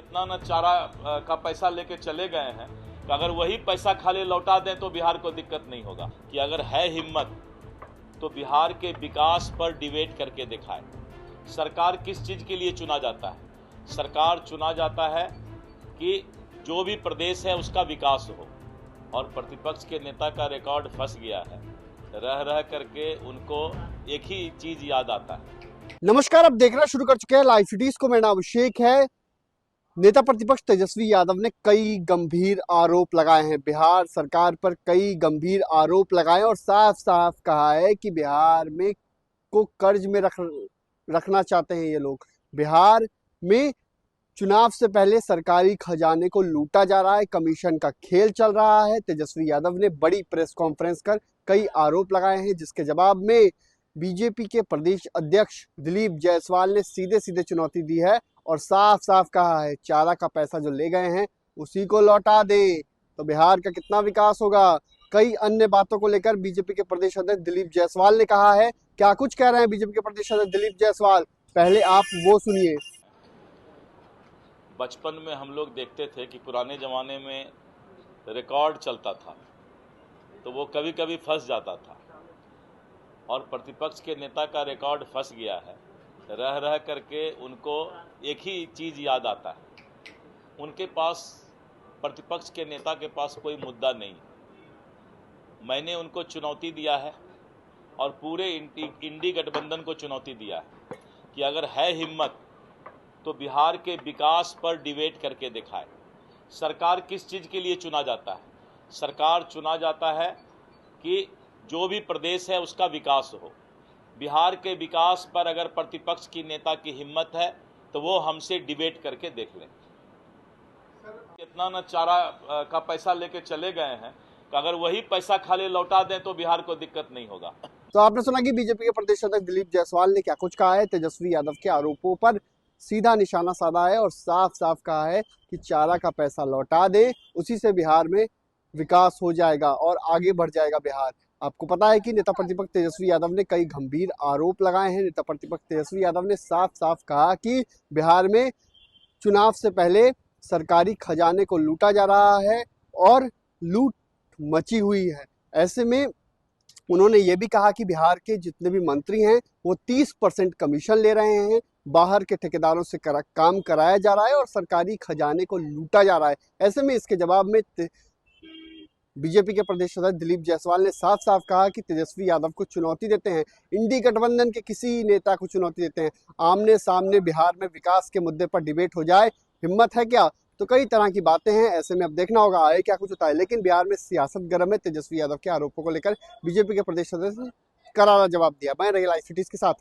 इतना न चारा का पैसा लेके चले गए हैं कि अगर वही पैसा खाली लौटा दें तो बिहार को दिक्कत नहीं होगा। कि अगर है हिम्मत तो बिहार के विकास पर डिबेट करके दिखाए। सरकार किस चीज़ के लिए चुना जाता है? सरकार चुना जाता है कि जो भी प्रदेश है उसका विकास हो, और प्रतिपक्ष के नेता का रिकॉर्ड फंस गया है। रह रह करके उनको एक ही चीज़ याद आता है। नमस्कार, अब देखना शुरू कर चुके हैं लाइव सिटीज को। मेरा नाम अभिषेक है। नेता प्रतिपक्ष तेजस्वी यादव ने कई गंभीर आरोप लगाए हैं, बिहार सरकार पर कई गंभीर आरोप लगाए और साफ साफ कहा है कि बिहार में को कर्ज में रखना चाहते हैं ये लोग। बिहार में चुनाव से पहले सरकारी खजाने को लूटा जा रहा है, कमीशन का खेल चल रहा है। तेजस्वी यादव ने बड़ी प्रेस कॉन्फ्रेंस कर कई आरोप लगाए हैं, जिसके जवाब में बीजेपी के प्रदेश अध्यक्ष दिलीप जायसवाल ने सीधे सीधे चुनौती दी है और साफ साफ कहा है चारा का पैसा जो ले गए हैं उसी को लौटा दे तो बिहार का कितना विकास होगा। कई अन्य बातों को लेकर बीजेपी के प्रदेश अध्यक्ष दिलीप जायसवाल ने कहा है। क्या कुछ कह रहे हैं बीजेपी के प्रदेश अध्यक्ष दिलीप जायसवाल, पहले आप वो सुनिए। बचपन में हम लोग देखते थे कि पुराने ज़माने में रिकॉर्ड चलता था तो वो कभी कभी फंस जाता था, और प्रतिपक्ष के नेता का रिकॉर्ड फंस गया है। रह रह करके उनको एक ही चीज़ याद आता है। उनके पास, प्रतिपक्ष के नेता के पास कोई मुद्दा नहीं। मैंने उनको चुनौती दिया है और पूरे इंडी गठबंधन को चुनौती दिया है कि अगर है हिम्मत तो बिहार के विकास पर डिबेट करके दिखाए। सरकार किस चीज़ के लिए चुना जाता है? सरकार चुना जाता है कि जो भी प्रदेश है उसका विकास हो। बिहार के विकास पर अगर प्रतिपक्ष की नेता की हिम्मत है तो वो हमसे डिबेट करके देख लें। इतना न चारा का पैसा लेके चले गए हैं कि अगर वही पैसा खाली लौटा दें तो बिहार को दिक्कत नहीं होगा। तो आपने सुना कि बीजेपी के प्रदेश अध्यक्ष दिलीप जायसवाल ने क्या कुछ कहा है। तेजस्वी यादव के आरोपों पर सीधा निशाना साधा है और साफ साफ कहा है कि चारा का पैसा लौटा दे, उसी से बिहार में विकास हो जाएगा और आगे बढ़ जाएगा बिहार। आपको पता है कि नेता प्रतिपक्ष तेजस्वी यादव ने कई गंभीर आरोप लगाए हैं। नेता प्रतिपक्ष तेजस्वी यादव ने साफ साफ कहा कि बिहार में चुनाव से पहले सरकारी खजाने को लूटा जा रहा है और लूट मची हुई है। ऐसे में उन्होंने ये भी कहा कि बिहार के जितने भी मंत्री हैं वो 30% कमीशन ले रहे हैं, बाहर के ठेकेदारों से काम कराया जा रहा है और सरकारी खजाने को लूटा जा रहा है। ऐसे में इसके जवाब में बीजेपी के प्रदेश अध्यक्ष दिलीप जायसवाल ने साफ साफ कहा कि तेजस्वी यादव को चुनौती देते हैं, इंडी गठबंधन के किसी नेता को चुनौती देते हैं, आमने सामने बिहार में विकास के मुद्दे पर डिबेट हो जाए, हिम्मत है क्या? तो कई तरह की बातें हैं। ऐसे में अब देखना होगा आए क्या कुछ होता है। लेकिन बिहार में सियासत गर्म है। तेजस्वी यादव के आरोपों को लेकर बीजेपी के प्रदेश अध्यक्ष ने करारा जवाब दिया। मैं रही लाइव सिटीज के साथ